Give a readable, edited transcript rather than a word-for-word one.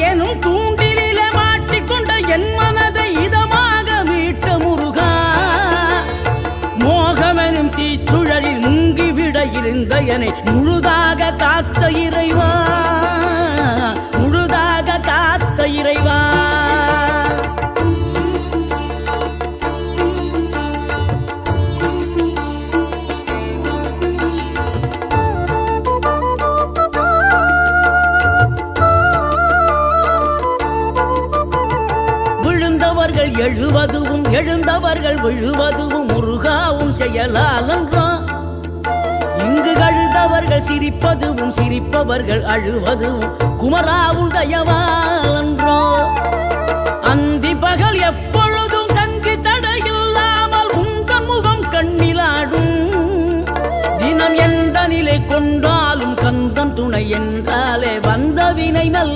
எனும் தூண்டிலே மாட்டிக்கொண்ட என் மனதை இதமாக மீட்ட முருகா, மோகமெனும் தீச்சுழலில் முங்கிவிட இருந்த என்னை முழுதாக காத்த இறைவா, முழுதாக காத்த இறைவா. விழுந்தவர்கள் எழுவதுவும் எழுந்தவர்கள் விழுவதுவும் முருகாவும் செயலாலன்றோ, இங்கு அழுதவர்கள் சிரிப்பதுவும் சிரிப்பவர்கள் அழுவதுவும் குமராவும் தயவாலன்றோ. அந்தி பகல் எப்பொழுதும் தங்கி தடையில்லாமல் உங்கள் முகம் கண்ணிலாடும், தினம் எந்த நிலை கொண்டாலும் கந்தன் துணை என்றாலே வந்த வினை நல்ல